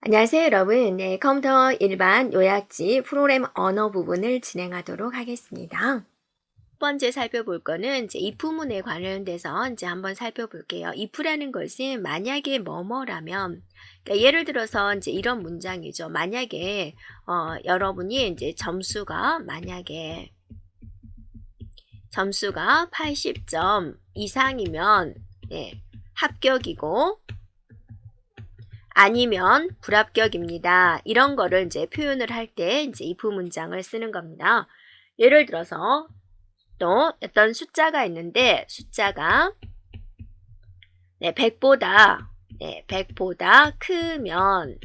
안녕하세요, 여러분. 네, 컴퓨터 일반 요약지 프로그램 언어 부분을 진행하도록 하겠습니다. 첫 번째 살펴볼 거는 이제 if문에 관련돼서 이제 한번 살펴볼게요. if라는 것은 만약에 뭐뭐라면, 그러니까 예를 들어서 이제 이런 문장이죠. 만약에 여러분이 이제 점수가 80점 이상이면 합격이고 아니면 불합격입니다. 이런 거를 이제 표현을 할 때 이제 if 문장을 쓰는 겁니다. 예를 들어서 또 어떤 숫자가 있는데 숫자가 100보다 크면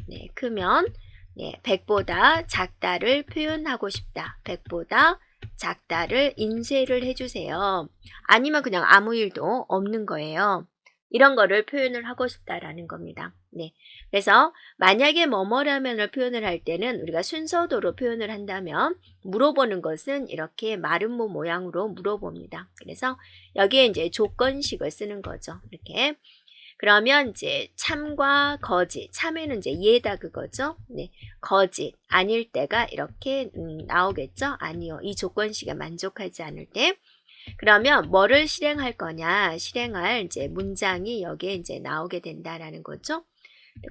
100보다 작다를 표현하고 싶다. 100보다 작다를 인쇄를 해주세요. 아니면 그냥 아무 일도 없는 거예요. 이런 거를 표현을 하고 싶다라는 겁니다. 네. 그래서 만약에 뭐뭐라면을 표현을 할 때는 우리가 순서도로 표현을 한다면 물어보는 것은 이렇게 마름모 모양으로 물어봅니다. 그래서 여기에 이제 조건식을 쓰는 거죠. 이렇게. 그러면 이제 참과 거짓, 참에는 이제 예다 그거죠. 네. 거짓, 아닐 때가 이렇게 나오겠죠. 아니요. 이 조건식에 만족하지 않을 때. 그러면 뭐를 실행할 거냐, 실행할 이제 문장이 여기에 이제 나오게 된다라는 거죠.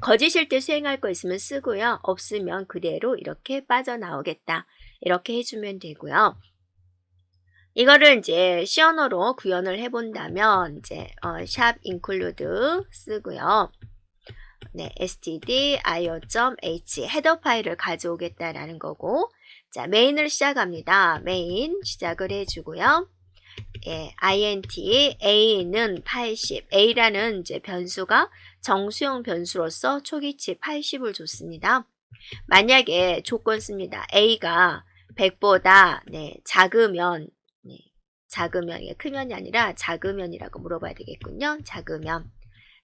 거짓일 때 수행할 거 있으면 쓰고요. 없으면 그대로 이렇게 빠져나오겠다. 이렇게 해주면 되고요. 이거를 이제 시언어로 구현을 해본다면 이제 샵 include 쓰고요. 네, stdio.h 헤더 파일을 가져오겠다라는 거고, 자 메인을 시작합니다. 메인 시작을 해주고요. int a는 80, a라는 이제 변수가 정수형 변수로서 초기치 80을 줬습니다. 만약에 조건 씁니다. a가 100보다 작으면 작으면 크면이 아니라 작으면이라고 물어봐야 되겠군요.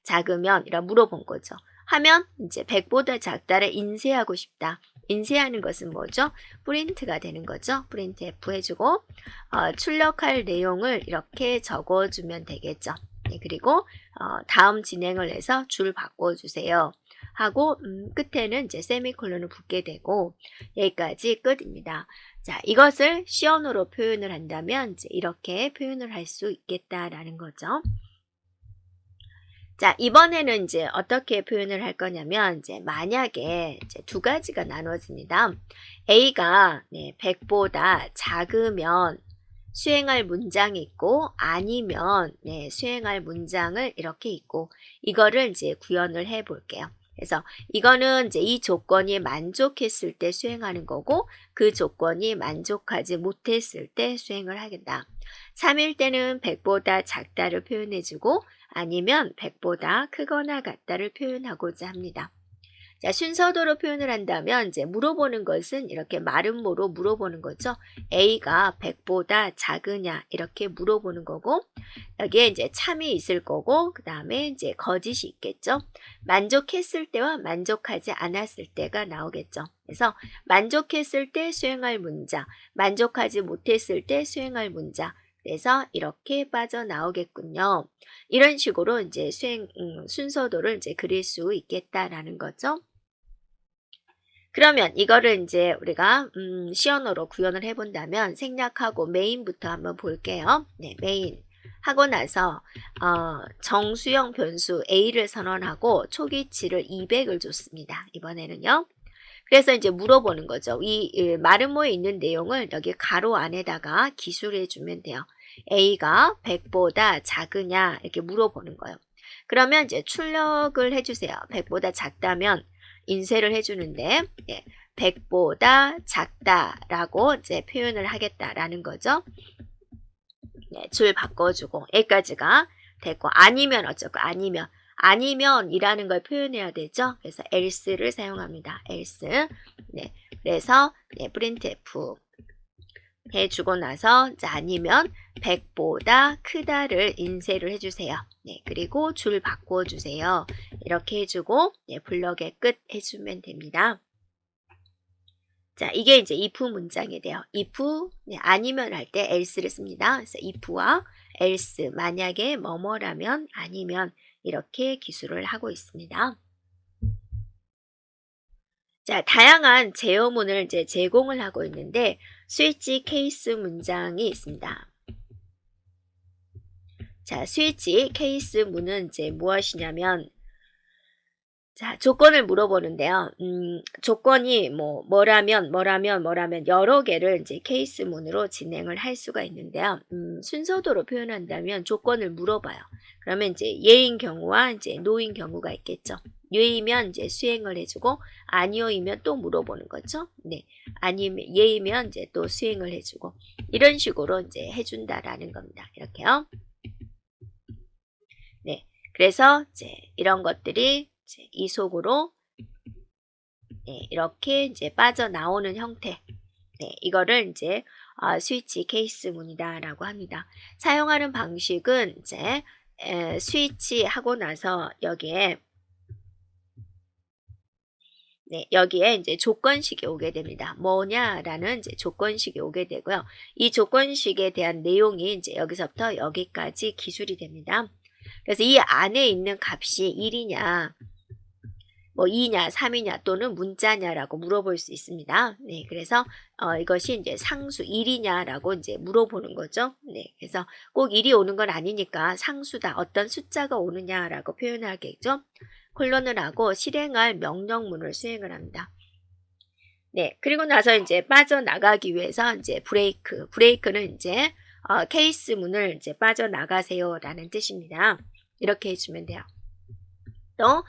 작으면이라 물어본 거죠. 하면 이제 100보다 작다를 인쇄하고 싶다. 인쇄하는 것은 뭐죠? 프린트가 되는 거죠. 프린트 F 해주고 출력할 내용을 이렇게 적어주면 되겠죠. 네, 그리고 다음 진행을 해서 줄 바꿔주세요. 하고 끝에는 이제 세미콜론을 붙게 되고 여기까지 끝입니다. 자, 이것을 시언어로 표현을 한다면 이제 이렇게 표현을 할 수 있겠다라는 거죠. 자, 이번에는 이제 어떻게 표현을 할 거냐면 이제 만약에 이제 두 가지가 나눠집니다. A가 100보다 작으면 수행할 문장이 있고 아니면 수행할 문장을 이렇게 있고 이거를 이제 구현을 해 볼게요. 그래서 이거는 이제 이 조건이 만족했을 때 수행하는 거고 그 조건이 만족하지 못했을 때 수행을 하겠다. 3일 때는 100보다 작다를 표현해주고 아니면 100보다 크거나 같다를 표현하고자 합니다. 자, 순서도로 표현을 한다면 이제 물어보는 것은 이렇게 마름모로 물어보는 거죠. A가 100보다 작으냐 이렇게 물어보는 거고 여기에 이제 참이 있을 거고 그 다음에 이제 거짓이 있겠죠. 만족했을 때와 만족하지 않았을 때가 나오겠죠. 그래서 만족했을 때 수행할 문장, 만족하지 못했을 때 수행할 문장. 그래서 이렇게 빠져나오겠군요. 이런 식으로 이제 순서도를 이제 그릴 수 있겠다라는 거죠. 그러면 이거를 이제 우리가 시언어로 구현을 해본다면 생략하고 메인부터 한번 볼게요. 네, 메인 하고 나서 정수형 변수 a를 선언하고 초기치를 200을 줬습니다. 이번에는요. 그래서 이제 물어보는 거죠. 이 마름모에 있는 내용을 여기 가로 안에다가 기술해 주면 돼요. a가 100보다 작으냐 이렇게 물어보는 거예요. 그러면 이제 출력을 해주세요. 100보다 작다면 인쇄를 해주는데 100보다 작다라고 이제 표현을 하겠다라는 거죠. 줄 바꿔주고 여기까지가 됐고 아니면 어쩌고 아니면이라는 걸 표현해야 되죠. 그래서 else를 사용합니다. else. 그래서 printf 해주고 나서 아니면 100보다 크다를 인쇄를 해주세요. 그리고 줄 바꿔주세요. 이렇게 해주고 블럭의 끝 해주면 됩니다. 자, 이게 이제 if 문장이 돼요. if 아니면 할 때 else를 씁니다. 그래서 if와 else 만약에 뭐뭐라면 아니면 이렇게 기술을 하고 있습니다. 자, 다양한 제어문을 이제 제공을 하고 있는데 스위치 케이스 문장이 있습니다. 자, 스위치 케이스 문은 이제 무엇이냐면 자, 조건을 물어보는데요. 조건이 뭐라면 여러 개를 이제 케이스문으로 진행을 할 수가 있는데요. 순서대로 표현한다면 조건을 물어봐요. 그러면 이제 예인 경우와 이제 노인 경우가 있겠죠. 예이면 이제 수행을 해주고 아니오이면 또 물어보는 거죠. 네, 아니면 예이면 이제 또 수행을 해주고 이런 식으로 이제 해준다라는 겁니다. 이렇게요. 네, 그래서 이제 이런 것들이 이제 이 속으로 네, 이렇게 이제 빠져나오는 형태. 네, 이거를 이제 스위치 케이스 문이다라고 합니다. 사용하는 방식은 이제 스위치 하고 나서 여기에 네, 여기에 이제 조건식이 오게 됩니다. 뭐냐라는 이제 조건식이 오게 되고요. 이 조건식에 대한 내용이 이제 여기서부터 여기까지 기술이 됩니다. 그래서 이 안에 있는 값이 1이냐, 뭐 2냐, 3이냐 또는 문자냐라고 물어볼 수 있습니다. 네, 그래서 이것이 이제 상수 1이냐라고 이제 물어보는 거죠. 네, 그래서 꼭 1이 오는 건 아니니까 상수다, 어떤 숫자가 오느냐라고 표현하겠죠. 콜론을 하고 실행할 명령문을 수행을 합니다. 네, 그리고 나서 이제 빠져나가기 위해서 이제 브레이크는 이제 케이스문을 이제 빠져나가세요라는 뜻입니다. 이렇게 해주면 돼요. 또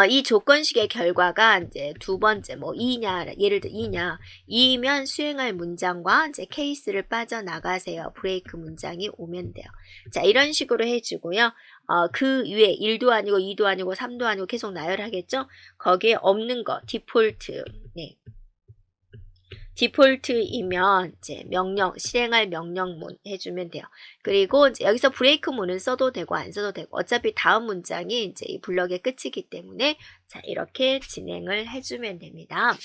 이 조건식의 결과가 이제 두 번째 뭐 2냐 예를 들어 2냐 2면 수행할 문장과 이제 케이스를 빠져나가세요. 브레이크 문장이 오면 돼요. 자, 이런 식으로 해주고요. 그 위에 1도 아니고 2도 아니고 3도 아니고 계속 나열하겠죠. 거기에 없는 거 디폴트. 네. 디폴트이면 이제 실행할 명령문 해주면 돼요. 그리고 이제 여기서 브레이크문은 써도 되고 안 써도 되고 어차피 다음 문장이 이제 이 블럭의 끝이기 때문에 자, 이렇게 진행을 해주면 됩니다.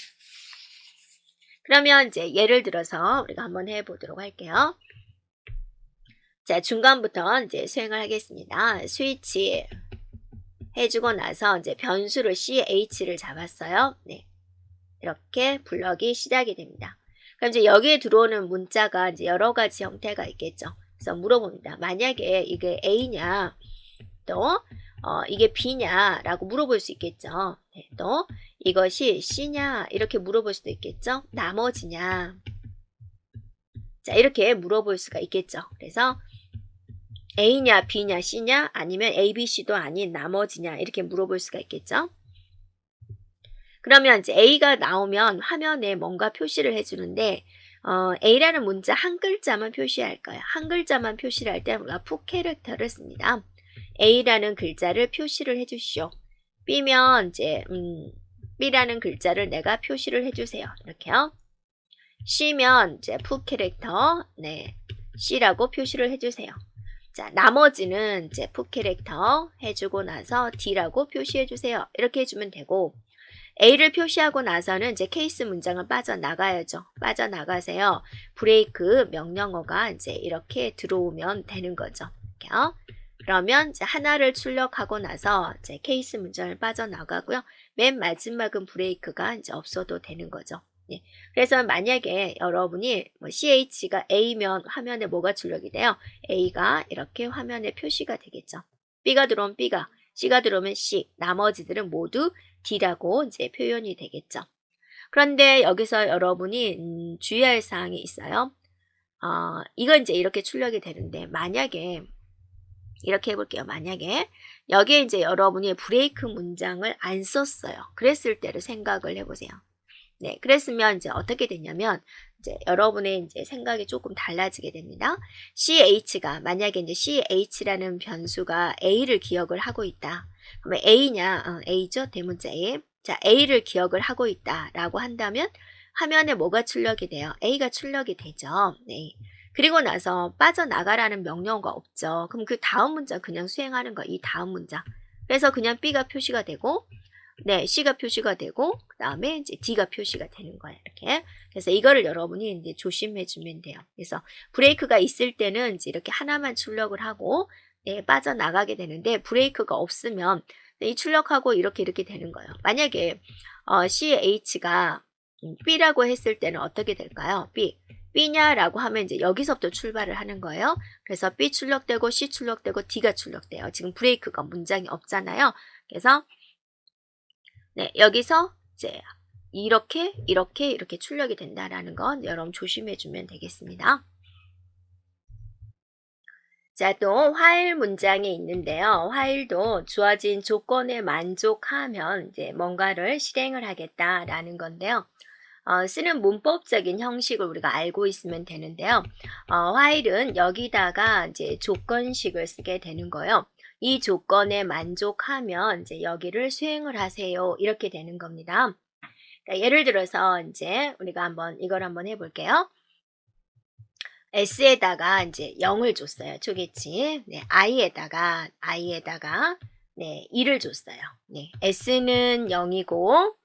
그러면 이제 예를 들어서 우리가 한번 해보도록 할게요. 자, 중간부터 이제 수행을 하겠습니다. 스위치 해주고 나서 이제 변수를 ch를 잡았어요. 네. 이렇게 블럭이 시작이 됩니다. 그럼 이제 여기에 들어오는 문자가 이제 여러 가지 형태가 있겠죠. 그래서 물어봅니다. 만약에 이게 A냐, 또 이게 B냐라고 물어볼 수 있겠죠. 네, 또 이것이 C냐 이렇게 물어볼 수도 있겠죠. 나머지냐. 자, 이렇게 물어볼 수가 있겠죠. 그래서 A냐, B냐, C냐 아니면 A, B, C도 아닌 나머지냐 이렇게 물어볼 수가 있겠죠. 그러면 이제 A가 나오면 화면에 뭔가 표시를 해주는데 A라는 문자 한 글자만 표시할 거예요. 한 글자만 표시를 할 때 우리가 푸 캐릭터를 씁니다. A라는 글자를 표시를 해주시오. B면 이제 B라는 글자를 내가 표시를 해주세요. 이렇게요. C면 이제 푸 캐릭터 네 C라고 표시를 해주세요. 자, 나머지는 이제 푸 캐릭터 해주고 나서 D라고 표시해주세요. 이렇게 해주면 되고 A를 표시하고 나서는 이제 케이스 문장을 빠져나가야죠. 빠져나가세요. 브레이크 명령어가 이제 이렇게 들어오면 되는 거죠. 이렇게요. 그러면 이제 하나를 출력하고 나서 이제 케이스 문장을 빠져나가고요. 맨 마지막은 브레이크가 이제 없어도 되는 거죠. 예. 그래서 만약에 여러분이 뭐 CH가 A면 화면에 뭐가 출력이 돼요? A가 이렇게 화면에 표시가 되겠죠. B가 들어오면 B가, C가 들어오면 C, 나머지들은 모두 D라고 이제 표현이 되겠죠. 그런데 여기서 여러분이 주의할 사항이 있어요. 이건 이제 이렇게 출력이 되는데 만약에 이렇게 해볼게요. 만약에 여기에 이제 여러분이 브레이크 문장을 안 썼어요. 그랬을 때를 생각을 해보세요. 네, 그랬으면 이제 어떻게 되냐면 이제 여러분의 이제 생각이 조금 달라지게 됩니다. CH가 만약에 이제 CH라는 변수가 A를 기억을 하고 있다. 그러면 A냐? A죠. 대문자 A. 자, A를 기억을 하고 있다라고 한다면 화면에 뭐가 출력이 돼요? A가 출력이 되죠. 네. 그리고 나서 빠져나가라는 명령어가 없죠. 그럼 그 다음 문장 그냥 수행하는 거, 이 다음 문장. 그래서 그냥 B가 표시가 되고 네, C가 표시가 되고 그 다음에 이제 D가 표시가 되는 거예요. 이렇게. 그래서 이거를 여러분이 이제 조심해 주면 돼요. 그래서 브레이크가 있을 때는 이제 이렇게 하나만 출력을 하고 네, 빠져나가게 되는데 브레이크가 없으면 이 출력하고 이렇게 되는 거예요. 만약에 CH가 B라고 했을 때는 어떻게 될까요? B냐라고 하면 이제 여기서부터 출발을 하는 거예요. 그래서 B 출력되고 C 출력되고 D가 출력돼요. 지금 브레이크가 문장이 없잖아요. 그래서 네, 여기서 이제 이렇게 출력이 된다라는 건 여러분 조심해 주면 되겠습니다. 자, 또 while 문장에 있는데요. while도 주어진 조건에 만족하면 이제 뭔가를 실행을 하겠다라는 건데요. 쓰는 문법적인 형식을 우리가 알고 있으면 되는데요. while은 여기다가 이제 조건식을 쓰게 되는 거예요. 이 조건에 만족하면 이제 여기를 수행을 하세요. 이렇게 되는 겁니다. 그러니까 예를 들어서 이제 우리가 이걸 한번 해볼게요. S에다가 이제 0을 줬어요. 초계치. 네, I에다가 네, 2를 줬어요. 네, S는 0이고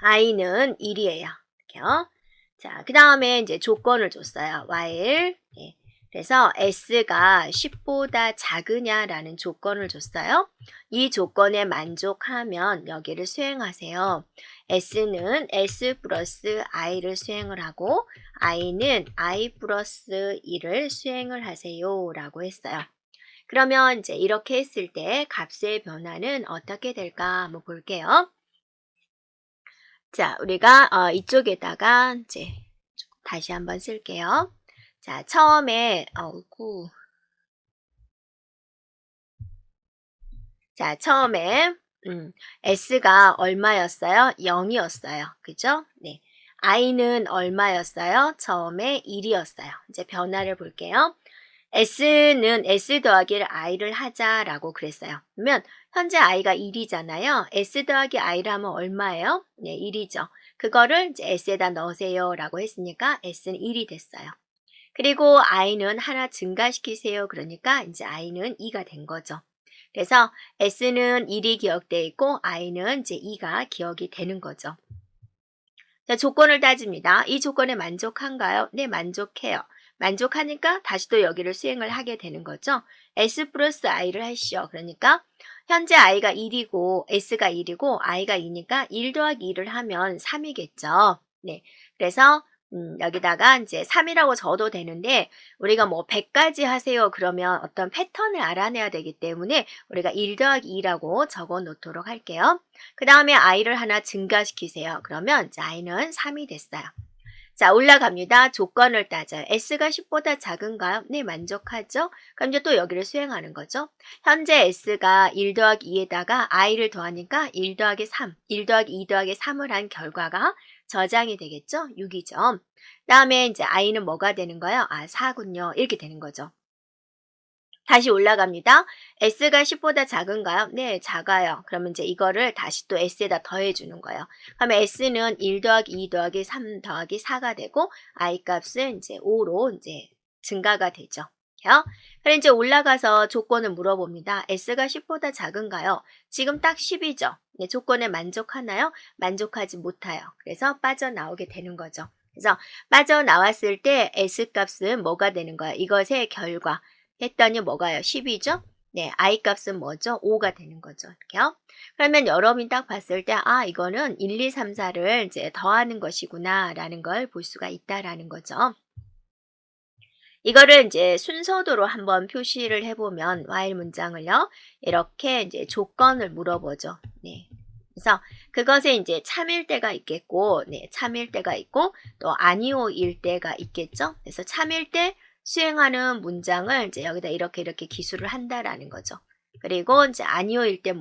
I는 1이에요. 이렇게요. 자, 그 다음에 이제 조건을 줬어요. while. 네, 그래서 S가 10보다 작으냐라는 조건을 줬어요. 이 조건에 만족하면 여기를 수행하세요. S는 S 플러스 I를 수행을 하고 I는 I 플러스 2를 수행을 하세요 라고 했어요. 그러면 이제 이렇게 했을 때 값의 변화는 어떻게 될까 한번 볼게요. 자, 우리가 이쪽에다가 이제 다시 한번 쓸게요. 자, 처음에 자, 처음에 S가 얼마였어요? 0이었어요. 그죠? 네. I는 얼마였어요? 처음에 1이었어요. 이제 변화를 볼게요. S는 S 더하기 I를 하자라고 그랬어요. 그러면 현재 I가 1이잖아요. S 더하기 I를 하면 얼마예요? 네, 1이죠. 그거를 이제 S에다 넣으세요 라고 했으니까 S는 1이 됐어요. 그리고 I는 하나 증가시키세요. 그러니까 이제 I는 2가 된 거죠. 그래서 S는 1이 기억되어 있고 I는 이제 2가 기억이 되는 거죠. 자, 조건을 따집니다. 이 조건에 만족한가요? 네, 만족해요. 만족하니까 다시 또 여기를 수행을 하게 되는 거죠. S 플러스 I를 하시오. 그러니까 현재 I가 1이고 S가 1이고 I가 2니까 1 더하기 2를 하면 3이겠죠. 네, 그래서 여기다가 이제 3이라고 적어도 되는데 우리가 뭐 100까지 하세요 그러면 어떤 패턴을 알아내야 되기 때문에 우리가 1 더하기 2라고 적어 놓도록 할게요. 그 다음에 I를 하나 증가시키세요. 그러면 이제 I는 3이 됐어요. 자, 올라갑니다. 조건을 따져요. S가 10보다 작은가요? 네, 만족하죠? 그럼 이제 또 여기를 수행하는 거죠. 현재 S가 1 더하기 2에다가 I를 더하니까 1 더하기 3, 1 더하기 2 더하기 3을 한 결과가 저장이 되겠죠? 6이죠. 다음에 이제 I는 뭐가 되는 거예요? 4군요. 이렇게 되는 거죠. 다시 올라갑니다. S가 10보다 작은가요? 네, 작아요. 그러면 이제 이거를 다시 또 S에다 더해주는 거예요. 그러면 S는 1 더하기 2 더하기 3 더하기 4가 되고 I 값은 이제 5로 이제 증가가 되죠. 그럼 이제 올라가서 조건을 물어봅니다. S가 10보다 작은가요? 지금 딱 10이죠. 네, 조건에 만족하나요? 만족하지 못해요. 그래서 빠져나오게 되는 거죠. 그래서 빠져나왔을 때 S 값은 뭐가 되는 거야? 이것의 결과. 했더니 뭐가요? 10이죠? 네, I 값은 뭐죠? 5가 되는 거죠. 이렇게요. 그러면 여러분이 딱 봤을 때, 이거는 1, 2, 3, 4를 이제 더하는 것이구나, 라는 걸 볼 수가 있다라는 거죠. 이거를 이제 순서대로 한번 표시를 해보면, while 문장을요, 이렇게 이제 조건을 물어보죠. 네. 그래서 그것에 이제 참일 때가 있겠고, 네, 참일 때가 있고, 또 아니오일 때가 있겠죠. 그래서 참일 때, 수행하는 문장을 이제 여기다 이렇게 기술을 한다라는 거죠. 그리고 이제 아니오일 때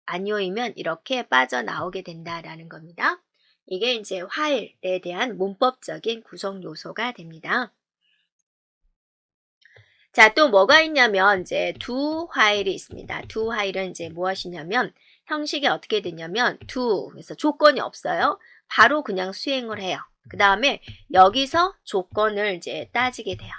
아니오이면 이렇게 빠져나오게 된다라는 겁니다. 이게 이제 while에 대한 문법적인 구성 요소가 됩니다. 자, 또 뭐가 있냐면 이제 do while이 있습니다. do while은 이제 무엇이냐면 형식이 어떻게 되냐면 do 그래서 조건이 없어요. 바로 그냥 수행을 해요. 그 다음에 여기서 조건을 이제 따지게 돼요.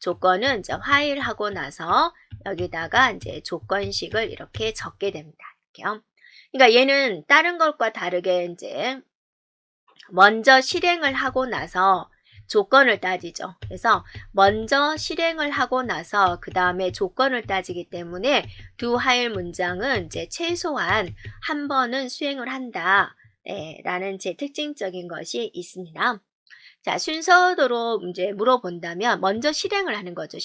조건은 이제 while 하고 나서 여기다가 이제 조건식을 이렇게 적게 됩니다. 이렇게요. 그러니까 얘는 다른 것과 다르게 이제 먼저 실행을 하고 나서 조건을 따지죠. 그래서 먼저 실행을 하고 나서 그 다음에 조건을 따지기 때문에 do while 문장은 이제 최소한 한 번은 수행을 한다. 네, 라는 제 특징적인 것이 있습니다. 자, 순서대로 이제 물어본다면 먼저 실행을 하는 거죠.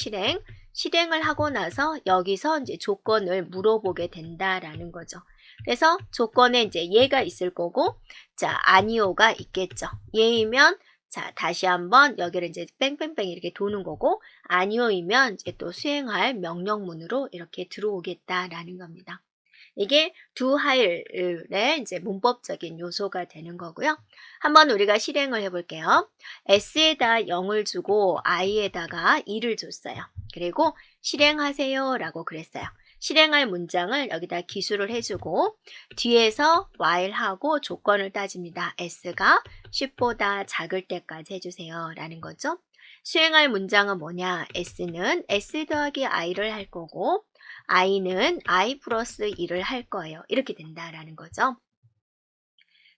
실행을 하고 나서 여기서 이제 조건을 물어보게 된다라는 거죠. 그래서 조건에 이제 예가 있을 거고, 자, 아니오가 있겠죠. 예이면 자, 다시 한번 여기를 이제 뺑뺑뺑 이렇게 도는 거고, 아니오이면 이제 또 수행할 명령문으로 이렇게 들어오겠다라는 겁니다. 이게 do while의 이제 문법적인 요소가 되는 거고요. 한번 우리가 실행을 해볼게요. s에다 0을 주고 i에다가 2를 줬어요. 그리고 실행하세요 라고 그랬어요. 실행할 문장을 여기다 기술을 해주고 뒤에서 while하고 조건을 따집니다. s가 10보다 작을 때까지 해주세요 라는 거죠. 수행할 문장은 뭐냐? s는 s 더하기 i를 할 거고 i는 i 플러스 1을 할 거예요. 이렇게 된다라는 거죠.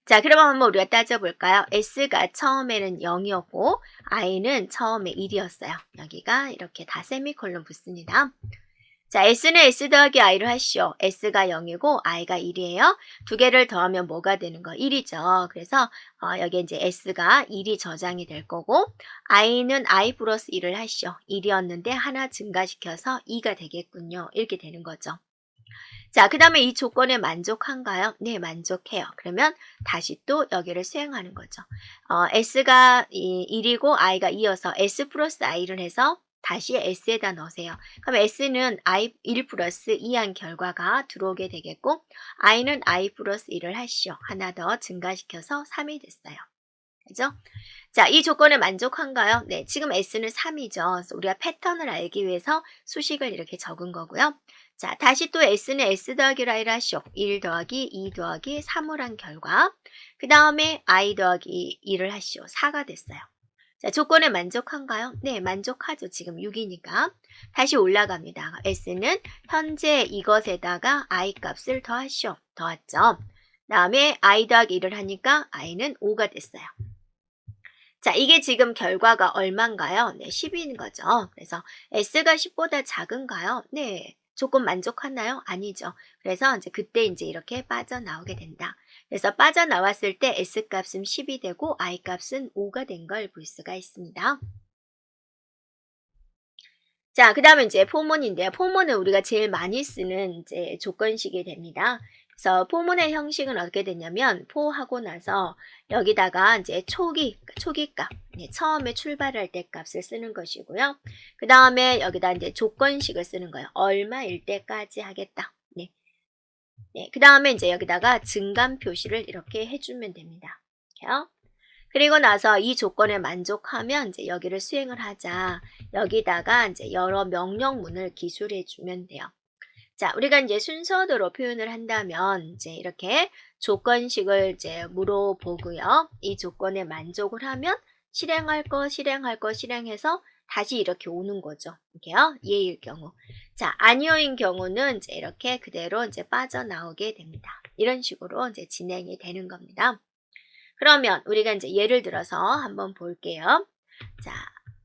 자, 그러면 한번 우리가 따져볼까요? s가 처음에는 0이었고 i는 처음에 1이었어요. 여기가 이렇게 다 세미콜론 붙습니다. 자, s는 s 더하기 i를 하시오. s가 0이고 i가 1이에요. 두 개를 더하면 뭐가 되는 거? 1이죠. 그래서 여기 이제 s가 1이 저장이 될 거고 i는 i 플러스 1을 하시오. 1이었는데 하나 증가시켜서 2가 되겠군요. 이렇게 되는 거죠. 자, 그 다음에 이 조건에 만족한가요? 네, 만족해요. 그러면 다시 또 여기를 수행하는 거죠. s가 1이고 i가 2여서 s 플러스 i를 해서 다시 s에다 넣으세요. 그럼 s는 i 1 플러스 2한 결과가 들어오게 되겠고 i는 i 플러스 1을 하시오. 하나 더 증가시켜서 3이 됐어요. 그죠? 자, 이 조건에 만족한가요? 네, 지금 s는 3이죠. 그래서 우리가 패턴을 알기 위해서 수식을 이렇게 적은 거고요. 자, 다시 또 s는 s 더하기 i를 하시오. 1 더하기 2 더하기 3을 한 결과 그 다음에 i 더하기 2를 하시오. 4가 됐어요. 자, 조건에 만족한가요? 네, 만족하죠. 지금 6이니까. 다시 올라갑니다. s는 현재 이것에다가 i 값을 더하시오. 더했죠. 그 다음에 i 더하기 1을 하니까 i는 5가 됐어요. 자, 이게 지금 결과가 얼마인가요? 네, 10인 거죠. 그래서 s가 10보다 작은가요? 네. 조건 만족하나요? 아니죠. 그래서 이제 그때 이제 이렇게 빠져나오게 된다. 그래서 빠져나왔을 때 s 값은 10이 되고 i 값은 5가 된 걸 볼 수가 있습니다. 자, 그 다음에 이제 포문인데요. 포문은 우리가 제일 많이 쓰는 이제 조건식이 됩니다. 그래서 포문의 형식은 어떻게 되냐면 포하고 나서 여기다가 이제 초기값, 처음에 출발할 때 값을 쓰는 것이고요. 그 다음에 여기다 이제 조건식을 쓰는 거예요. 얼마일 때까지 하겠다. 네. 네. 그 다음에 이제 여기다가 증감 표시를 이렇게 해주면 됩니다. 이렇게요. 그리고 나서 이 조건에 만족하면 이제 여기를 수행을 하자. 여기다가 이제 여러 명령문을 기술해 주면 돼요. 자, 우리가 이제 순서대로 표현을 한다면 이제 이렇게 조건식을 이제 물어보고요. 이 조건에 만족을 하면 실행할 거 실행해서 다시 이렇게 오는 거죠. 이렇게요. 예일 경우. 자, 아니오인 경우는 이제 이렇게 그대로 이제 빠져나오게 됩니다. 이런 식으로 이제 진행이 되는 겁니다. 그러면 우리가 이제 예를 들어서 한번 볼게요. 자,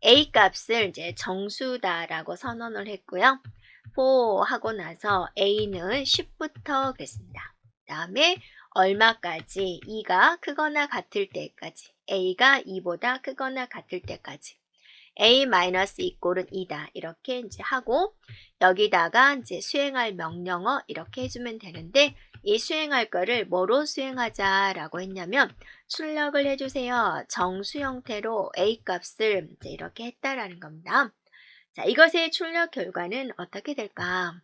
A 값을 이제 정수다라고 선언을 했고요. for 하고 나서 A는 10부터 그랬습니다. 그 다음에 얼마까지 2가 크거나 같을 때까지 A가 2보다 크거나 같을 때까지 A 마이너스 이꼴은 2다. 이렇게 이제 하고 여기다가 이제 수행할 명령어 이렇게 해주면 되는데 이 수행할 거를 뭐로 수행하자라고 했냐면 출력을 해주세요. 정수 형태로 A 값을 이제 이렇게 했다라는 겁니다. 자, 이것의 출력 결과는 어떻게 될까?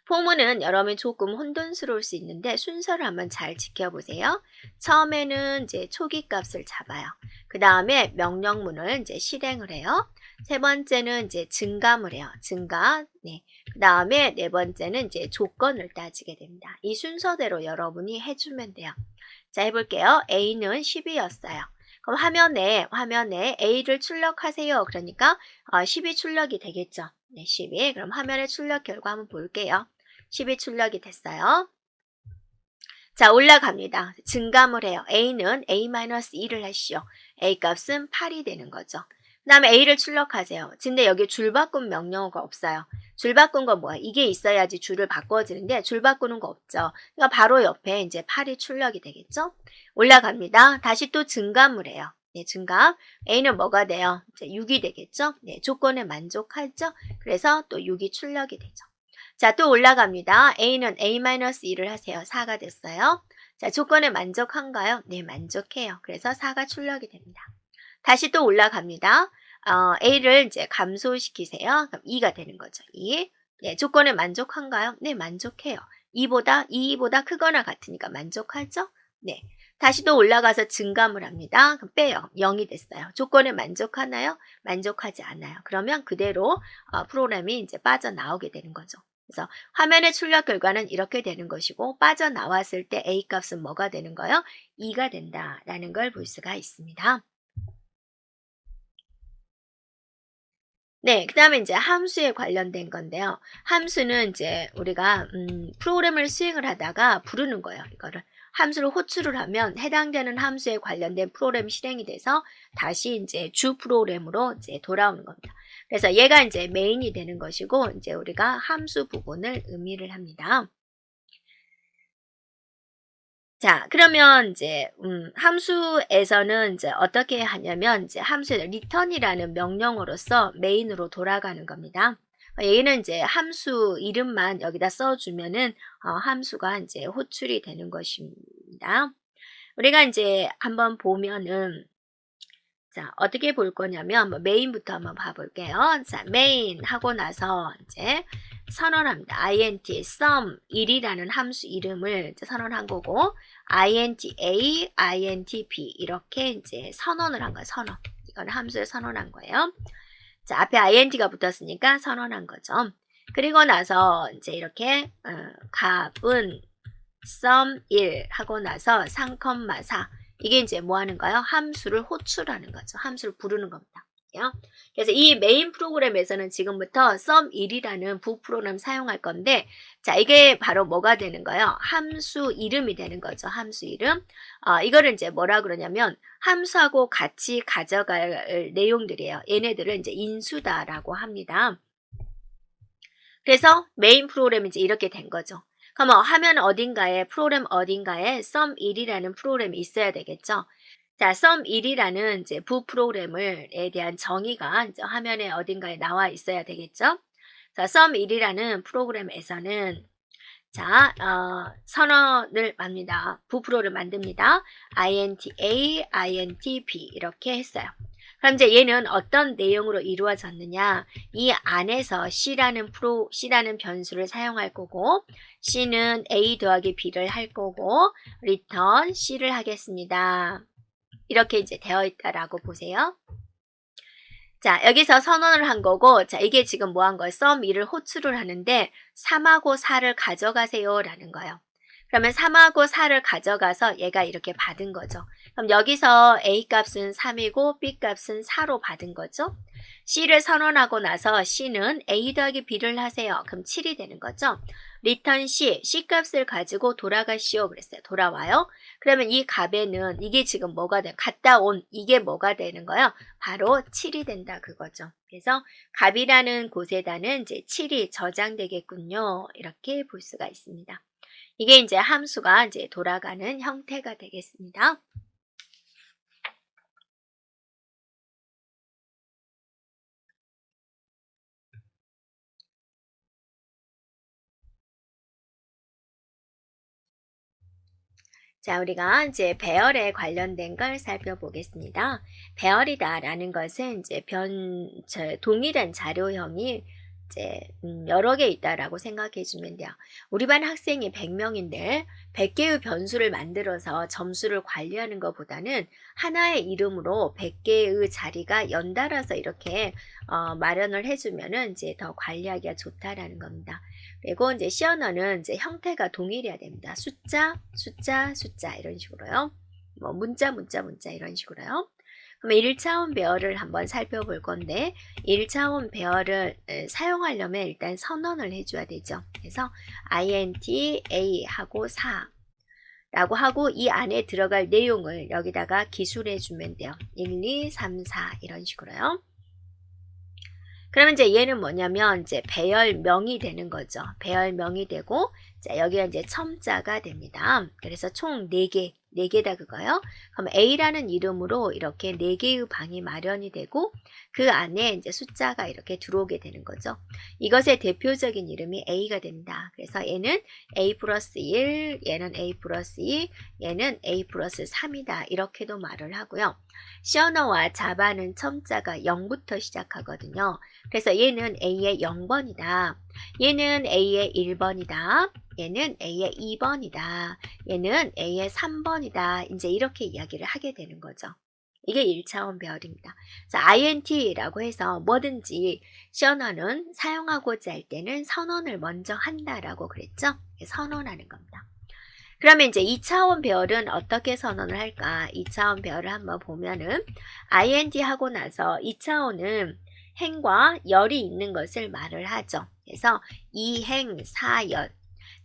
포문은 여러분 조금 혼돈스러울 수 있는데 순서를 한번 잘 지켜보세요. 처음에는 이제 초기 값을 잡아요. 그 다음에 명령문을 이제 실행을 해요. 세 번째는 이제 증감을 해요. 증감. 네. 그 다음에 네 번째는 이제 조건을 따지게 됩니다. 이 순서대로 여러분이 해주면 돼요. 자, 해볼게요. A는 10이었어요. 그럼 화면에 A를 출력하세요. 그러니까 10이 출력이 되겠죠. 네, 10이. 그럼 화면에 출력 결과 한번 볼게요. 10이 출력이 됐어요. 자, 올라갑니다. 증감을 해요. A는 A-2를 하시오. A 값은 8이 되는 거죠. 그 다음에 A를 출력하세요. 근데 여기 줄 바꾼 명령어가 없어요. 줄 바꾼 건 뭐야? 이게 있어야지 줄을 바꿔지는데 줄 바꾸는 거 없죠. 그러니까 바로 옆에 이제 8이 출력이 되겠죠? 올라갑니다. 다시 또 증감을 해요. 네, 증감. A는 뭐가 돼요? 이제 6이 되겠죠? 네, 조건에 만족하죠? 그래서 또 6이 출력이 되죠. 자, 또 올라갑니다. A는 A-2를 하세요. 4가 됐어요. 자, 조건에 만족한가요? 네, 만족해요. 그래서 4가 출력이 됩니다. 다시 또 올라갑니다. A를 이제 감소시키세요. 그럼 2가 되는 거죠. 2. 네, 조건에 만족한가요? 네, 만족해요. 2보다 크거나 같으니까 만족하죠? 네. 다시 또 올라가서 증감을 합니다. 그럼 빼요. 0이 됐어요. 조건에 만족하나요? 만족하지 않아요. 그러면 그대로 프로그램이 이제 빠져나오게 되는 거죠. 그래서 화면의 출력 결과는 이렇게 되는 것이고 빠져나왔을 때 A 값은 뭐가 되는 거예요? 2가 된다라는 걸 볼 수가 있습니다. 네, 그 다음에 이제 함수에 관련된 건데요. 함수는 이제 우리가 프로그램을 수행을 하다가 부르는 거예요. 이거를 함수를 호출을 하면 해당되는 함수에 관련된 프로그램 실행이 돼서 다시 이제 주 프로그램으로 이제 돌아오는 겁니다. 그래서 얘가 이제 메인이 되는 것이고 이제 우리가 함수 부분을 의미를 합니다. 자, 그러면 이제 함수에서는 이제 어떻게 하냐면 이제 함수에 return이라는 명령어로서 메인으로 돌아가는 겁니다. 얘는 이제 함수 이름만 여기다 써주면은 함수가 이제 호출이 되는 것입니다. 우리가 이제 한번 보면은 자, 어떻게 볼 거냐면 뭐 메인부터 한번 봐볼게요. 자, 메인 하고 나서 이제 선언합니다. int sum 1이라는 함수 이름을 이제 선언한 거고 int a, int b 이렇게 이제 선언을 한 거예요. 선언. 이건 함수에 선언한 거예요. 자, 앞에 int가 붙었으니까 선언한 거죠. 그리고 나서 이제 이렇게 값은 sum 1 하고 나서 3,4 이게 이제 뭐 하는 거예요? 함수를 호출하는 거죠. 함수를 부르는 겁니다. 그래서 이 메인 프로그램에서는 지금부터 sum1이라는 부프로그램 사용할 건데 자, 이게 바로 뭐가 되는 거예요? 함수 이름이 되는 거죠. 함수 이름. 이거를 이제 뭐라 그러냐면 함수하고 같이 가져갈 내용들이에요. 얘네들을 이제 인수다라고 합니다. 그래서 메인 프로그램이 이제 이렇게 된 거죠. 그럼 화면 어딘가에 프로그램 어딘가에 sum1이라는 프로그램이 있어야 되겠죠. 자, sum1이라는 이제 부 프로그램에 대한 정의가 이제 화면에 어딘가에 나와 있어야 되겠죠. 자, sum1이라는 프로그램에서는 자, 선언을 합니다. 부 프로를 만듭니다. int a, int b 이렇게 했어요. 그럼 이제 얘는 어떤 내용으로 이루어졌느냐? 이 안에서 C라는 변수를 사용할 거고, C는 A 더하기 B를 할 거고, return C를 하겠습니다. 이렇게 이제 되어 있다라고 보세요. 자, 여기서 선언을 한 거고, 자, 이게 지금 뭐 한 거예요? sum2를 호출을 하는데, 3하고 4를 가져가세요. 라는 거예요. 그러면 3하고 4를 가져가서 얘가 이렇게 받은 거죠. 그럼 여기서 A 값은 3이고 B 값은 4로 받은 거죠. C를 선언하고 나서 C는 A 더하기 B를 하세요. 그럼 7이 되는 거죠. return C 값을 가지고 돌아가시오. 그랬어요. 돌아와요. 그러면 이 값에는 이게 지금 뭐가 돼? 갔다 온 이게 뭐가 되는 거예요? 바로 7이 된다 그거죠. 그래서 값이라는 곳에다는 이제 7이 저장되겠군요. 이렇게 볼 수가 있습니다. 이게 이제 함수가 이제 돌아가는 형태가 되겠습니다. 자, 우리가 이제 배열에 관련된 걸 살펴보겠습니다. 배열이다라는 것은 이제 동일한 자료형이 이제 여러 개 있다라고 생각해 주면 돼요. 우리 반 학생이 100명인데 100개의 변수를 만들어서 점수를 관리하는 것보다는 하나의 이름으로 100개의 자리가 연달아서 이렇게 마련을 해주면은 이제 더 관리하기가 좋다라는 겁니다. 그리고 이제 C 언어는 이제 형태가 동일해야 됩니다. 숫자 이런 식으로요. 뭐 문자 이런 식으로요. 그럼 1차원 배열을 한번 살펴볼 건데 1차원 배열을 사용하려면 일단 선언을 해줘야 되죠. 그래서 int a 하고 4 라고 하고 이 안에 들어갈 내용을 여기다가 기술해 주면 돼요. 1, 2, 3, 4 이런 식으로요. 그러면 이제 얘는 뭐냐면 이제 배열명이 되는 거죠. 배열명이 되고 자, 여기가 이제 첨자가 됩니다. 그래서 총 4개, 4개다 그거요. 그럼 A라는 이름으로 이렇게 4개의 방이 마련이 되고 그 안에 이제 숫자가 이렇게 들어오게 되는 거죠. 이것의 대표적인 이름이 A가 됩니다. 그래서 얘는 A 플러스 1, 얘는 A 플러스 2, 얘는 A 플러스 3이다. 이렇게도 말을 하고요. 시 언어와 자바는 첨자가 0부터 시작하거든요. 그래서 얘는 A의 0번이다. 얘는 A의 1번이다. 얘는 A의 2번이다. 얘는 A의 3번이다. 이제 이렇게 이야기를 하게 되는 거죠. 이게 1차원 배열입니다. 자, INT라고 해서 뭐든지 시언어는 사용하고자 할 때는 선언을 먼저 한다라고 그랬죠? 선언하는 겁니다. 그러면 이제 2차원 배열은 어떻게 선언을 할까? 2차원 배열을 한번 보면은 INT 하고 나서 2차원은 행과 열이 있는 것을 말을 하죠. 그래서 이행, 사열.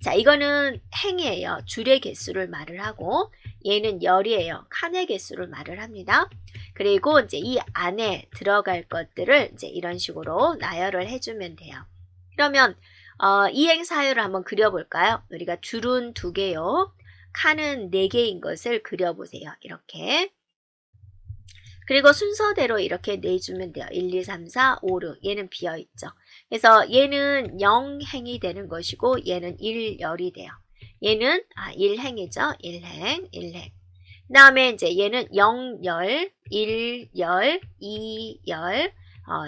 자, 이거는 행이에요. 줄의 개수를 말을 하고 얘는 열이에요. 칸의 개수를 말을 합니다. 그리고 이제 이 안에 들어갈 것들을 이제 이런 식으로 나열을 해주면 돼요. 그러면 이행 사열을 한번 그려볼까요? 우리가 줄은 2개요. 칸은 4개인 것을 그려보세요. 이렇게. 그리고 순서대로 이렇게 내주면 돼요. 1, 2, 3, 4, 5, 6. 얘는 비어있죠. 그래서 얘는 0행이 되는 것이고 얘는 1열이 돼요. 얘는 1행이죠. 1행, 1행. 그 다음에 이제 얘는 0열, 1열, 2열,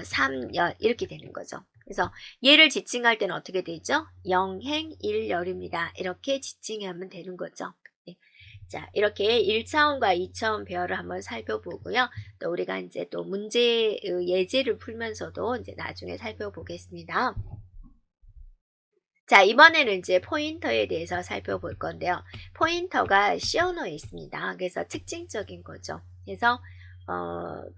3열 이렇게 되는 거죠. 그래서 얘를 지칭할 때는 어떻게 되죠? 0행 1열입니다. 이렇게 지칭하면 되는 거죠. 네. 자, 이렇게 1차원과 2차원 배열을 한번 살펴보고요. 또 우리가 이제 또 문제 예제를 풀면서도 이제 나중에 살펴보겠습니다. 자, 이번에는 이제 포인터에 대해서 살펴볼 건데요. 포인터가 C 언어에 있습니다. 그래서 특징적인 거죠. 그래서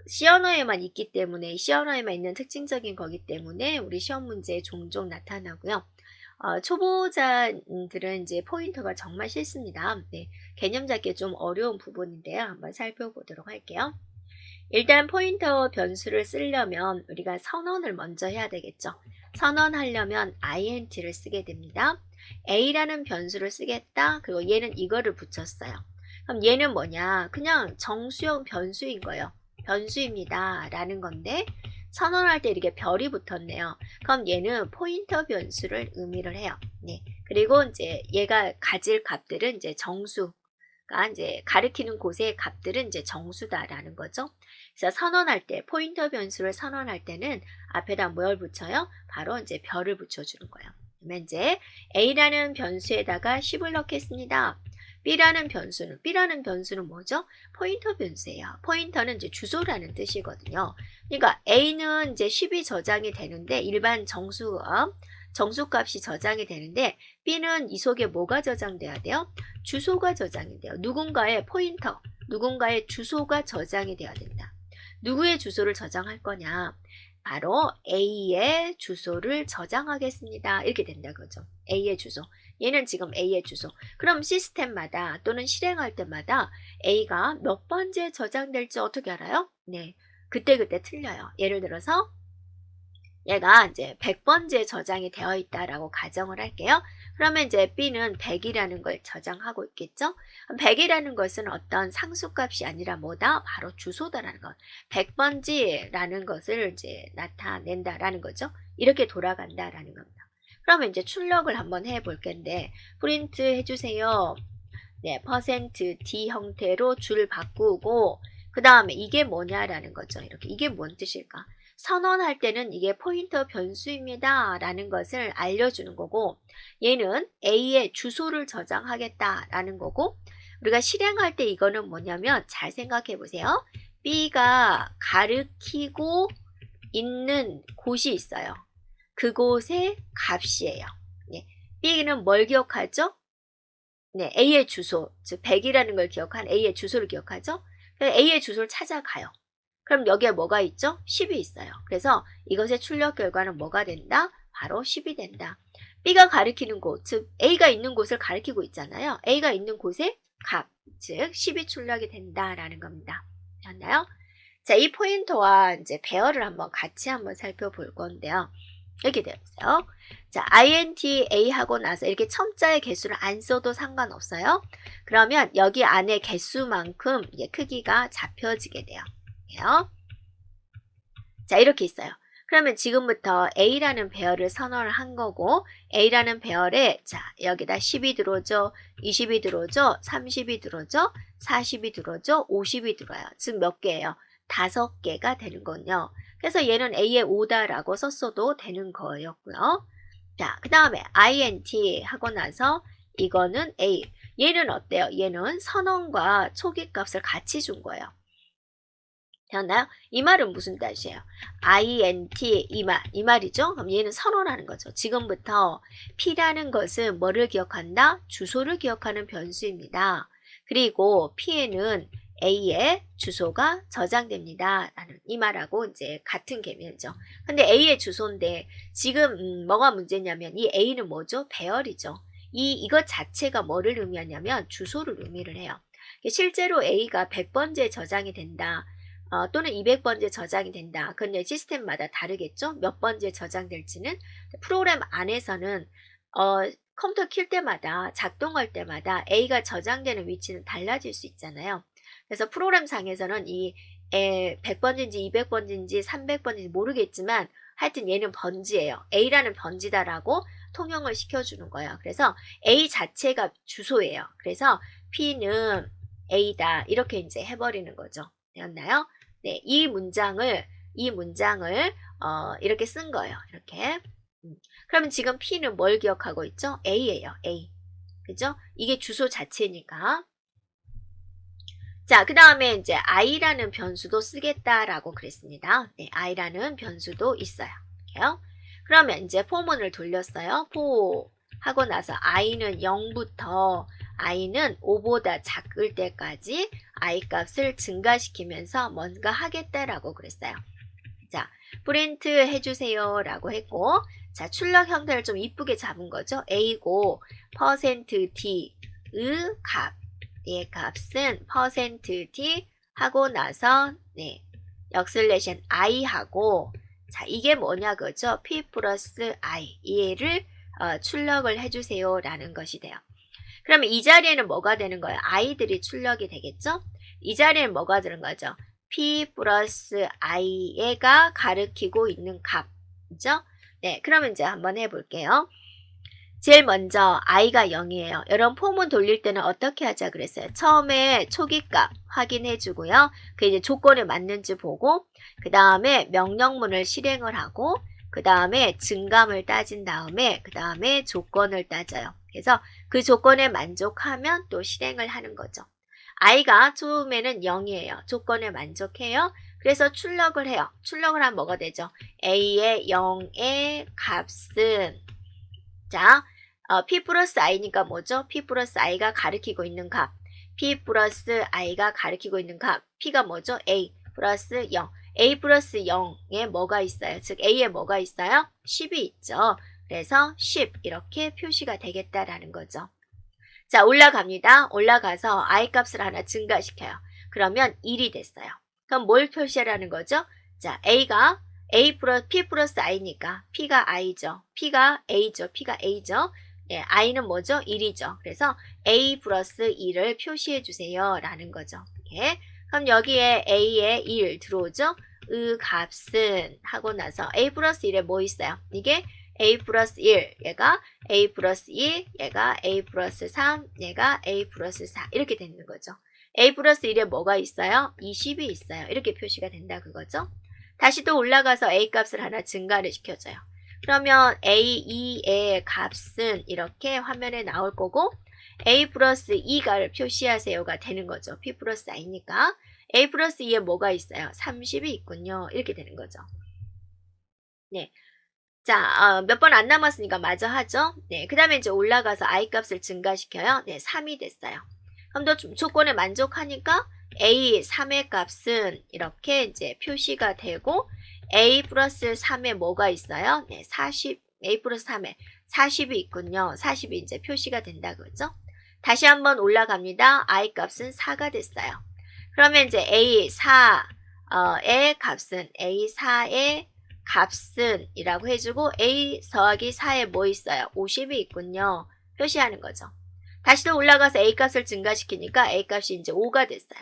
C 언어에만 있기 때문에 C 언어에만 있는 특징적인 거기 때문에 우리 시험 문제에 종종 나타나고요. 초보자들은 이제 포인터가 정말 싫습니다. 네, 개념 잡기 좀 어려운 부분인데요. 한번 살펴보도록 할게요. 일단 포인터 변수를 쓰려면 우리가 선언을 먼저 해야 되겠죠. 선언하려면 int를 쓰게 됩니다. a라는 변수를 쓰겠다. 그리고 얘는 이거를 붙였어요. 그럼 얘는 뭐냐? 그냥 정수형 변수인 거예요. 변수입니다. 라는 건데 선언할 때 이렇게 별이 붙었네요. 그럼 얘는 포인터 변수를 의미를 해요. 네. 그리고 이제 얘가 가질 값들은 이제 정수가 이제 가리키는 곳의 값들은 이제 정수다라는 거죠. 그래서 선언할 때 포인터 변수를 선언할 때는 앞에다 뭘 붙여요? 바로 이제 별을 붙여주는 거예요. 그러면 이제 a라는 변수에다가 10을 넣겠습니다. B라는 변수는 뭐죠? 포인터 변수예요. 포인터는 이제 주소라는 뜻이거든요. 그러니까 A는 이제 10이 저장이 되는데 일반 정수값이 저장이 되는데 B는 이 속에 뭐가 저장돼야 돼요? 주소가 저장이 돼요. 누군가의 포인터, 누군가의 주소가 저장이 돼야 된다. 누구의 주소를 저장할 거냐? 바로 A의 주소를 저장하겠습니다. 이렇게 된다 그죠? A의 주소. 얘는 지금 A의 주소. 그럼 시스템마다 또는 실행할 때마다 A가 몇 번째 저장될지 어떻게 알아요? 네, 그때그때 틀려요. 예를 들어서 얘가 이제 100번째 저장이 되어 있다라고 가정을 할게요. 그러면 이제 B는 100이라는 걸 저장하고 있겠죠? 100이라는 것은 어떤 상수값이 아니라 뭐다? 바로 주소다라는 것. 100번지라는 것을 이제 나타낸다라는 거죠. 이렇게 돌아간다라는 겁니다. 그러면 이제 출력을 한번 해볼 건데 프린트 해주세요. 네, %d 형태로 줄 바꾸고 그 다음에 이게 뭐냐라는 거죠. 이렇게 이게 뭔 뜻일까? 선언할 때는 이게 포인터 변수입니다 라는 것을 알려주는 거고 얘는 A의 주소를 저장하겠다라는 거고 우리가 실행할 때 이거는 뭐냐면 잘 생각해 보세요. B가 가리키고 있는 곳이 있어요. 그곳의 값이에요. 네, B는 뭘 기억하죠? 네, A의 주소, 즉 100이라는 걸 기억한 A의 주소를 기억하죠? 그래서 A의 주소를 찾아가요. 그럼 여기에 뭐가 있죠? 10이 있어요. 그래서 이것의 출력 결과는 뭐가 된다? 바로 10이 된다. B가 가리키는 곳, 즉 A가 있는 곳을 가리키고 있잖아요. A가 있는 곳에 값, 즉 10이 출력이 된다라는 겁니다. 됐나요? 자, 이 포인터와 이제 배열을 한번 같이 한번 살펴볼 건데요. 이렇게 되어 있어요. 자, int a 하고 나서 이렇게 첨자의 개수를 안 써도 상관없어요. 그러면 여기 안에 개수만큼 이제 크기가 잡혀지게 돼요. 자, 이렇게 있어요. 그러면 지금부터 a라는 배열을 선언을 한 거고, a라는 배열에 자, 여기다 10이 들어오죠, 20이 들어오죠, 30이 들어오죠, 40이 들어오죠, 50이 들어와요. 즉 몇 개예요? 5개가 되는군요. 그래서 얘는 a의 5다라고 썼어도 되는 거였고요. 자, 그 다음에 int 하고 나서 이거는 a. 얘는 어때요? 얘는 선언과 초기값을 같이 준 거예요. 되었나요? 이 말은 무슨 뜻이에요? int 이 말이죠. 그럼 얘는 선언하는 거죠. 지금부터 p라는 것은 뭐를 기억한다? 주소를 기억하는 변수입니다. 그리고 p에는 a의 주소가 저장됩니다. 라는 이 말하고 이제 같은 개념이죠. 근데 a의 주소인데 지금 뭐가 문제냐면 이 a는 뭐죠? 배열이죠. 이것 자체가 뭐를 의미하냐면 주소를 의미를 해요. 실제로 a가 100번째 저장이 된다. 또는 200번째 저장이 된다. 그건 시스템마다 다르겠죠? 몇 번째 저장될지는. 프로그램 안에서는 컴퓨터 킬 때마다 작동할 때마다 A가 저장되는 위치는 달라질 수 있잖아요. 그래서 프로그램 상에서는 이 100번인지 200번인지 300번인지 모르겠지만 하여튼 얘는 번지예요. A라는 번지다라고 통용을 시켜주는 거예요. 그래서 A 자체가 주소예요. 그래서 P는 A다 이렇게 이제 해버리는 거죠. 되었나요? 네, 이 문장을 이렇게 쓴 거예요. 이렇게. 그러면 지금 P는 뭘 기억하고 있죠? A예요. A. 그죠? 이게 주소 자체니까. 자, 그 다음에 이제 i라는 변수도 쓰겠다라고 그랬습니다. 네, i라는 변수도 있어요. 이렇게요. 그러면 이제 포문을 돌렸어요. 포 하고 나서 i는 0부터 i는 5보다 작을 때까지 i 값을 증가시키면서 뭔가 하겠다라고 그랬어요. 자, 프린트 해주세요 라고 했고, 자, 출력 형태를 좀 이쁘게 잡은 거죠. a고 %d 의 값, 얘 값은 %d 하고 나서 네, 역슬래션 i 하고, 자, 이게 뭐냐 그죠? p 플러스 i 얘를 출력을 해주세요 라는 것이 돼요. 그러면 이 자리에는 뭐가 되는 거예요? i들이 출력이 되겠죠? 이 자리에는 뭐가 되는 거죠? p 플러스 i가 가리키고 있는 값이죠? 네, 그러면 이제 한번 해볼게요. 제일 먼저 i가 0이에요. 여러분 포문 돌릴 때는 어떻게 하자 그랬어요? 처음에 초기값 확인해 주고요. 그 이제 조건에 맞는지 보고, 그 다음에 명령문을 실행을 하고, 그 다음에 증감을 따진 다음에, 그 다음에 조건을 따져요. 그래서 그 조건에 만족하면 또 실행을 하는 거죠. i가 처음에는 0이에요. 조건에 만족해요. 그래서 출력을 해요. 출력을 하면 뭐가 되죠? a의 0의 값은 자, p 플러스 i니까 뭐죠? p 플러스 i가 가리키고 있는 값. p 플러스 i가 가리키고 있는 값. p가 뭐죠? a 플러스 0. a 플러스 0에 뭐가 있어요? 즉 a에 뭐가 있어요? 10이 있죠. 그래서 10 이렇게 표시가 되겠다라는 거죠. 자, 올라갑니다. 올라가서 i 값을 하나 증가시켜요. 그러면 1이 됐어요. 그럼 뭘 표시하라는 거죠? 자, a가 p 플러스 i니까 p가 i죠. p가 a죠. 네, i는 뭐죠? 1이죠. 그래서 a 플러스 1을 표시해 주세요 라는 거죠. 이렇게. 그럼 여기에 a에 1 들어오죠? 의 값은 하고 나서 a 플러스 1에 뭐 있어요? 이게 a 플러스 1, 얘가 a 플러스 2, 얘가 a 플러스 3, 얘가 a 플러스 4 이렇게 되는 거죠. a 플러스 1에 뭐가 있어요? 20이 있어요. 이렇게 표시가 된다 그거죠. 다시 또 올라가서 a 값을 하나 증가를 시켜줘요. 그러면 a2의 값은 이렇게 화면에 나올 거고, a 플러스 2가 표시하세요가 되는 거죠. p 플러스 i니까 a 플러스 2에 뭐가 있어요? 30이 있군요. 이렇게 되는 거죠. 네. 자, 몇 번 안 남았으니까 마저 하죠. 네, 그 다음에 이제 올라가서 i 값을 증가시켜요. 네, 3이 됐어요. 그럼 또 조건에 만족하니까 a 3의 값은 이렇게 이제 표시가 되고, a 플러스 3에 뭐가 있어요? 네, 40, a 플러스 3에 40이 있군요. 40이 이제 표시가 된다 그죠? 다시 한번 올라갑니다. I 값은 4가 됐어요. 그러면 이제 A4의 값은 A4의 값은 이라고 해주고 A 더하기 4에 뭐 있어요? 50이 있군요. 표시하는 거죠. 다시 또 올라가서 A 값을 증가시키니까 A 값이 이제 5가 됐어요.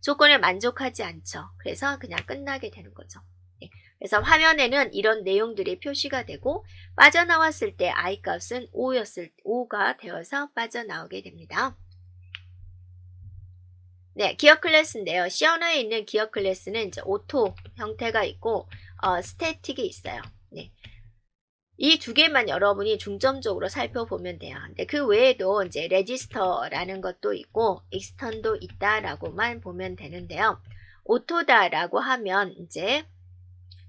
조건에 만족하지 않죠. 그래서 그냥 끝나게 되는 거죠. 네. 그래서 화면에는 이런 내용들이 표시가 되고 빠져나왔을 때 I 값은 5가 되어서 빠져나오게 됩니다. 네, 기억 클래스인데요. C 언어에 있는 기억 클래스는 이제 오토 형태가 있고 스태틱이 있어요. 네. 이 두 개만 여러분이 중점적으로 살펴보면 돼요. 근데 그 외에도 이제 레지스터라는 것도 있고 익스턴도 있다라고만 보면 되는데요. 오토다라고 하면 이제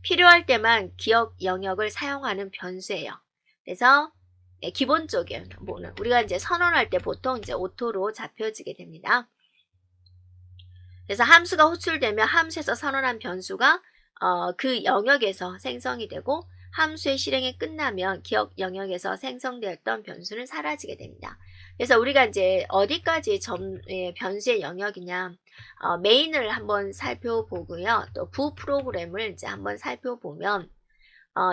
필요할 때만 기억 영역을 사용하는 변수예요. 그래서 네, 기본적인 뭐는 우리가 이제 선언할 때 보통 이제 오토로 잡혀지게 됩니다. 그래서 함수가 호출되면 함수에서 선언한 변수가 그 영역에서 생성이 되고 함수의 실행이 끝나면 기억 영역에서 생성되었던 변수는 사라지게 됩니다. 그래서 우리가 이제 어디까지 변수의 영역이냐 메인을 한번 살펴보고요. 또 부 프로그램을 이제 한번 살펴보면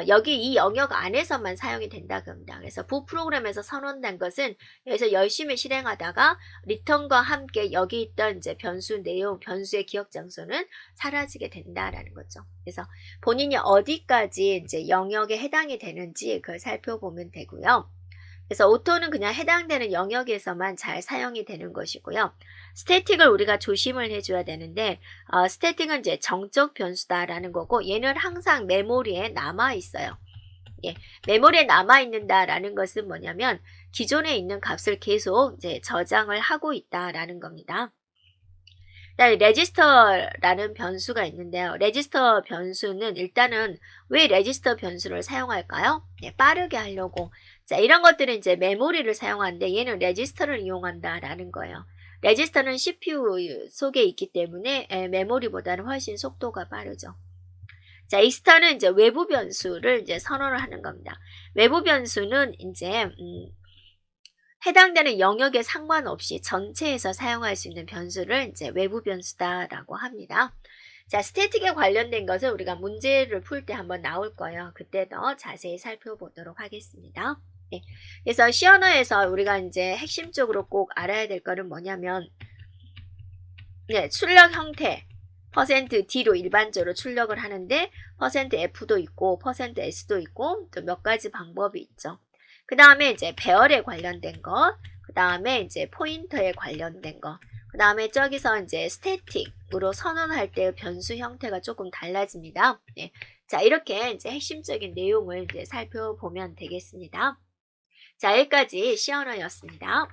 여기 이 영역 안에서만 사용이 된다 그럽니다. 그래서 부 프로그램에서 선언된 것은 여기서 열심히 실행하다가 리턴과 함께 여기 있던 이제 변수 내용, 변수의 기억 장소는 사라지게 된다라는 거죠. 그래서 본인이 어디까지 이제 영역에 해당이 되는지 그걸 살펴보면 되고요. 그래서 오토는 그냥 해당되는 영역에서만 잘 사용이 되는 것이고요. 스태틱을 우리가 조심을 해줘야 되는데 스태틱은 이제 정적 변수다라는 거고 얘는 항상 메모리에 남아 있어요. 예, 메모리에 남아 있는다라는 것은 뭐냐면 기존에 있는 값을 계속 이제 저장을 하고 있다라는 겁니다. 그다음에 레지스터라는 변수가 있는데요. 레지스터 변수는 일단은 왜 레지스터 변수를 사용할까요? 네, 빠르게 하려고. 자, 이런 것들은 이제 메모리를 사용하는데 얘는 레지스터를 이용한다라는 거예요. 레지스터는 CPU 속에 있기 때문에 메모리보다는 훨씬 속도가 빠르죠. 자, 익스턴은 이제 외부 변수를 이제 선언을 하는 겁니다. 외부 변수는 이제 해당되는 영역에 상관없이 전체에서 사용할 수 있는 변수를 이제 외부 변수다라고 합니다. 자, 스태틱에 관련된 것은 우리가 문제를 풀 때 한번 나올 거예요. 그때 더 자세히 살펴보도록 하겠습니다. 네. 그래서 C 언어에서 우리가 이제 핵심적으로 꼭 알아야 될 거는 뭐냐면, 네, 출력 형태, %D로 일반적으로 출력을 하는데, %F도 있고, %S도 있고, 또 몇 가지 방법이 있죠. 그 다음에 이제 배열에 관련된 거, 그 다음에 이제 포인터에 관련된 거, 그 다음에 저기서 이제 스태틱으로 선언할 때 변수 형태가 조금 달라집니다. 네. 자, 이렇게 이제 핵심적인 내용을 이제 살펴보면 되겠습니다. 자, 여기까지 C 언어였습니다.